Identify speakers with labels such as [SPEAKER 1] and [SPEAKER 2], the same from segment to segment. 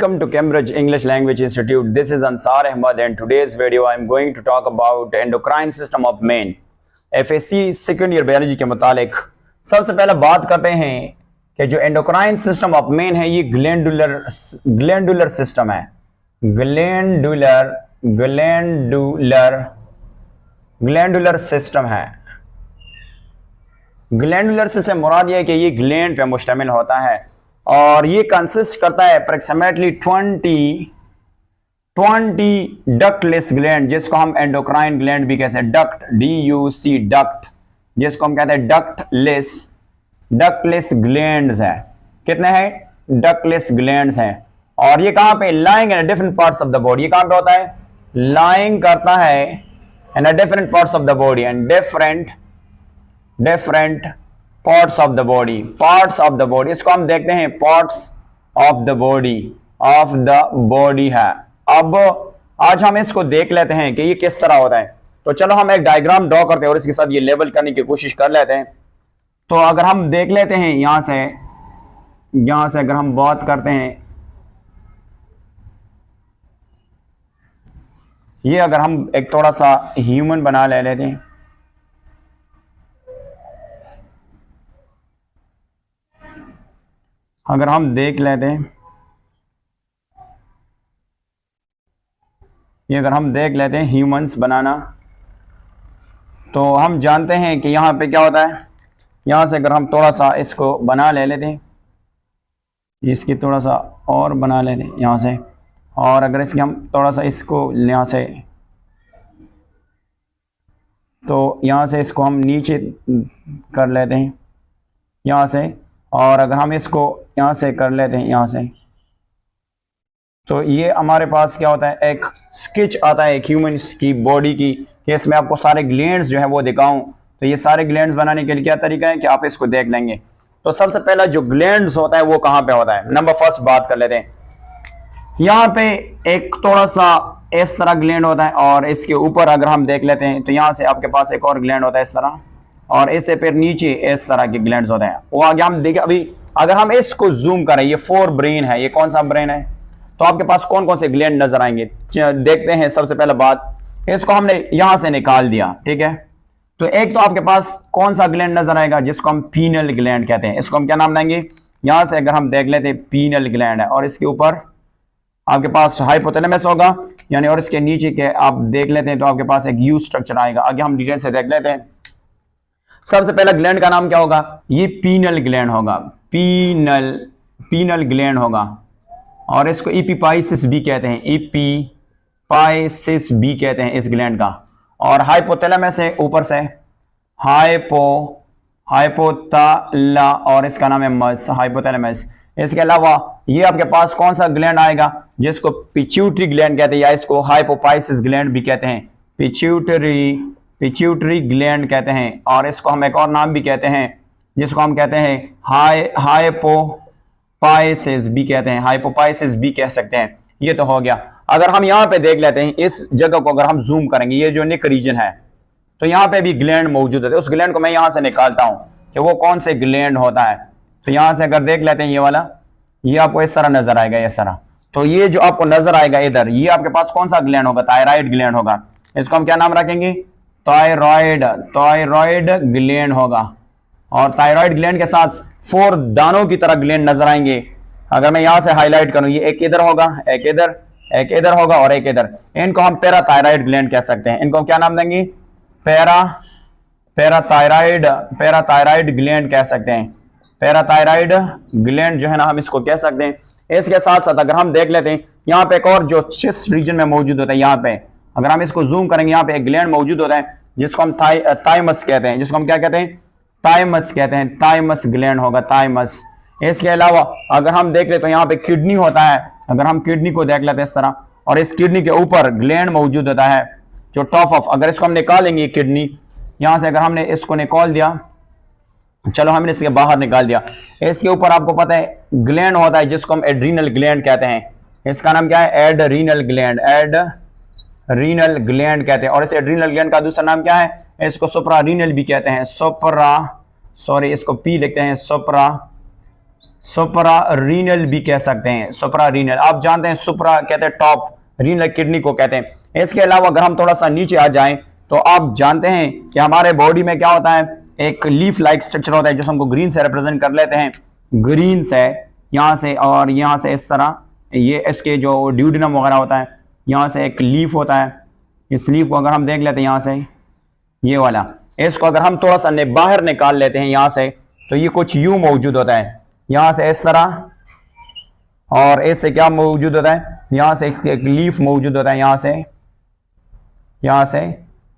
[SPEAKER 1] Welcome to Cambridge English Language Institute. This is Ansar Ahmad and today's video I am going to talk about endocrine system of man. FSC second year biology के मुतालिक सबसे पहले बात करते हैं कि जो एंडोक्राइन सिस्टम ऑफ मेन है ये ग्लैंडुलर सिस्टम है। ग्लैंडुलर सिस्टम है। ग्लैंडुलर से मुराद ये है कि ये ग्लैंड पे मुश्तमिल होता है और ये कंसिस्ट करता है अप्रोक्सीमेटली 20 डक्टलेस ग्लैंड, जिसको हम एंडोक्राइन ग्लैंड भी कहते हैं। डक्ट DUC डक्ट, जिसको हम कहते हैं डक्टलेस ग्लैंड्स है। कितने हैं? डक्टलेस ग्लैंड्स हैं। और ये कहां पे? Lying in different parts of the body. ये कहां पे होता है? लाइंग करता है in different parts of the body and different parts of the body. इसको हम देखते हैं पार्ट्स ऑफ द बॉडी है। अब आज हम इसको देख लेते हैं कि ये किस तरह होता है। तो चलो हम एक डायग्राम ड्रॉ करते हैं और इसके साथ ये लेबल करने की कोशिश कर लेते हैं। तो अगर हम देख लेते हैं यहां से अगर हम बात करते हैं, ये अगर हम एक थोड़ा सा ह्यूमन बना लेते हैं, अगर हम देख लेते हैं, ये अगर हम देख लेते हैं ह्यूमंस बनाना, तो हम जानते हैं कि यहाँ पे क्या होता है। यहाँ से अगर हम थोड़ा सा इसको बना लेते हैं, इसकी थोड़ा सा और बना लेते हैं यहाँ से, और अगर इसकी हम थोड़ा सा इसको यहाँ से, तो यहाँ से इसको हम नीचे कर लेते हैं यहाँ से, और अगर हम इसको यहाँ से कर लेते हैं यहाँ से, तो ये हमारे पास क्या होता है, एक स्केच आता है एक ह्यूमन की बॉडी की, कि इसमें आपको सारे ग्लैंड्स जो है वो दिखाऊं। तो ये सारे ग्लैंड्स बनाने के लिए क्या तरीका है कि आप इसको देख लेंगे। तो सबसे पहला जो ग्लैंड्स होता है वो कहाँ पे होता है, नंबर फर्स्ट बात कर लेते हैं। यहाँ पे एक थोड़ा सा इस तरह ग्लैंड होता है, और इसके ऊपर अगर हम देख लेते हैं तो यहाँ से आपके पास एक और ग्लैंड होता है इस तरह, और इससे फिर नीचे इस तरह के ग्लैंड्स होते हैं। वो आगे हम देखें। अभी अगर हम इसको जूम करें, ये 4 ब्रेन है, ये कौन सा ब्रेन है, तो आपके पास कौन कौन से ग्लैंड नजर आएंगे देखते हैं। सबसे पहले बात, इसको हमने यहां से निकाल दिया, ठीक है। तो एक तो आपके पास कौन सा ग्लैंड नजर आएगा, जिसको हम पीनल ग्लैंड कहते हैं। इसको हम क्या नाम देंगे? यहां से अगर हम देख लेते हैं पीनल ग्लैंड है, और इसके ऊपर आपके पास हाइपोथैलेमस होगा यानी, और इसके नीचे के आप देख लेते हैं तो आपके पास एक यू स्ट्रक्चर आएगा। आगे हम डिटेल से देख लेते हैं। सबसे पहला ग्लैंड का नाम क्या होगा? ये पीनल ग्लैंड होगा, पीनल ग्लैंड होगा, और इसको एपिपाइसिस भी कहते हैं, एपिपाइसिस भी कहते हैं इस ग्लैंड का। और हाइपोथैलेमस है ऊपर से, हाइपोथैला, और इसका नाम है मस, हाइपोथैलेमस। इसके अलावा ये आपके पास कौन सा ग्लैंड आएगा, जिसको पिट्यूटरी ग्लैंड कहते हैं, या इसको हाइपोपाइसिस ग्लैंड भी कहते हैं, पिट्यूटरी ग्लैंड कहते हैं। और इसको हम एक और नाम भी कहते हैं, जिसको हम कहते हैं हाइपोपाइसिस भी कहते हैं, हाइपोपाइसिस भी कह सकते हैं। ये तो हो गया। अगर हम यहाँ पे देख लेते हैं इस जगह को, अगर हम जूम करेंगे, ये जो नेक रीजन है, तो यहाँ पे भी ग्लैंड मौजूद है। उस ग्लैंड को मैं यहाँ से निकालता हूँ कि वो कौन से ग्लैंड होता है। तो यहाँ से अगर देख लेते हैं ये वाला, ये आपको इस तरह नजर आएगा, इस तरह। तो ये जो आपको नजर आएगा इधर, ये आपके पास कौन सा ग्लैंड होगा? थायराइड ग्लैंड होगा। इसको हम क्या नाम रखेंगे? थायराइड ग्लैंड होगा। और थायराइड ग्लैंड के साथ 4 दानों की तरह ग्लैंड नजर आएंगे। अगर मैं यहां से हाईलाइट करूं, ये एक इधर होगा, एक इधर होगा, और एक इधर। इनको हम पैराथायराइड ग्लैंड कह सकते हैं। इनको क्या नाम देंगे? पैराथायराइड ग्लैंड कह सकते हैं। पैराथायराइड ग्लैंड जो है ना, हम इसको कह सकते हैं। इसके साथ साथ अगर हम देख लेते हैं, यहाँ पे एक और जो चेस्ट रीजन में मौजूद होता है, यहाँ पे अगर हम इसको जूम करेंगे, यहाँ पे एक ग्लैंड मौजूद होता है, जिसको हम थाइमस कहते हैं, जिसको हम क्या कहते हैं? थाइमस कहते हैं। थाइमस ग्लैंड होगा, थाइमस। इसके अलावा अगर हम देख लेते हैं तो यहाँ पे किडनी होता है। अगर हम किडनी को देख लेते हैं इस तरह, और इस किडनी के ऊपर ग्लैंड मौजूद होता है, जो टॉप ऑफ, अगर इसको हम निकालेंगे किडनी, यहाँ से अगर हमने इसको निकाल दिया, चलो हमने इसके बाहर निकाल दिया, इसके ऊपर आपको पता है ग्लैंड होता है, जिसको हम एड्रीनल ग्लैंड कहते हैं। इसका नाम क्या है? एड्रीनल ग्लैंड कहते हैं। और इस एड्रीनल ग्लैंड का दूसरा नाम क्या है? इसको सुप्रारीनल भी कहते हैं। इसको पी लिखते हैं, सुपरा रीनल भी कह सकते हैं, सुपरा रीनल। आप जानते हैं सुपरा कहते हैं टॉप, रीनल किडनी को कहते हैं। इसके अलावा अगर हम थोड़ा सा नीचे आ जाएं तो आप जानते हैं कि हमारे बॉडी में क्या होता है, एक लीफ लाइक स्ट्रक्चर होता है जो हमको ग्रीन से रिप्रेजेंट कर लेते हैं, ग्रीन से यहाँ से और यहाँ से इस तरह, ये इसके जो ड्यूडिनम वगैरह होता है, यहाँ से एक लीफ होता है। इस लीफ को अगर हम देख लेते हैं यहाँ से, ये वाला, इसको अगर हम थोड़ा सा बाहर निकाल लेते हैं यहाँ से, तो ये कुछ यूं मौजूद होता है, यहाँ से इस तरह, और इससे क्या मौजूद होता है, यहाँ से एक लीफ मौजूद होता है, यहाँ से,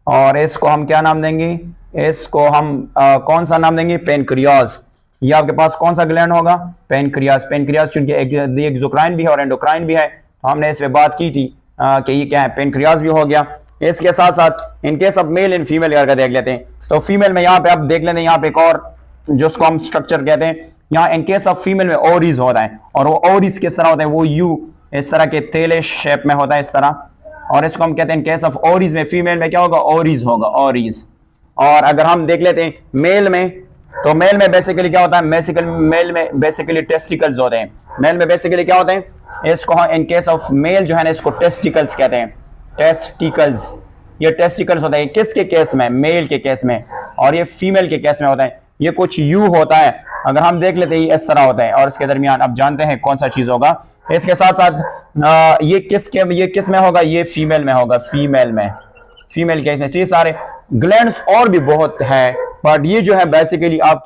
[SPEAKER 1] और इसको हम क्या नाम देंगे, इसको हम कौन सा नाम देंगे, पेनक्रियाज। ये आपके पास कौन सा ग्लैंड होगा, पेनक्रियाज। पेनक्रियाज चूंकि एक एक्सोक्राइन भी है और एंडोक्राइन भी है, तो हमने इस पे बात की थी कि ये क्या है, पेनक्रियाज भी हो गया। इसके साथ साथ इनके सब मेल एंड फीमेल करके देख लेते हैं। तो फीमेल में यहाँ पे आप देख लेते हैं, यहाँ पे एक और जिसको हम स्ट्रक्चर कहते हैं, यहाँ इन केस ऑफ फीमेल में ओवरीज होता है, और वो ओवरीज किस तरह होता है, वो यू इस तरह के थैले शेप में होता है, इस तरह, और इसको हम कहते हैं इन केस ऑफ ओवरीज में, फीमेल में क्या होगा, ओवरीज होगा, ओवरीज। और अगर हम देख लेते हैं मेल में, तो मेल में बेसिकली क्या होता है, मेल में बेसिकली टेस्टिकल्स होते हैं। मेल में बेसिकली क्या होते हैं, इसको इन केस ऑफ मेल जो है ना, इसको टेस्टिकल्स कहते हैं, टेस्टिकल्स। ये टेस्टिकल्स होता है किसके केस में, मेल के केस में, और ये फीमेल के केस में होता है। ये कुछ यू होता है, अगर हम देख लेते हैं इस तरह होता है, और इसके दरमियान आप जानते हैं कौन सा चीज होगा। इसके साथ साथ ये किस में होगा, ये फीमेल में होगा, फीमेल केस में। तो ये सारे ग्लैंड्स और भी बहुत है, बट ये जो है बेसिकली आप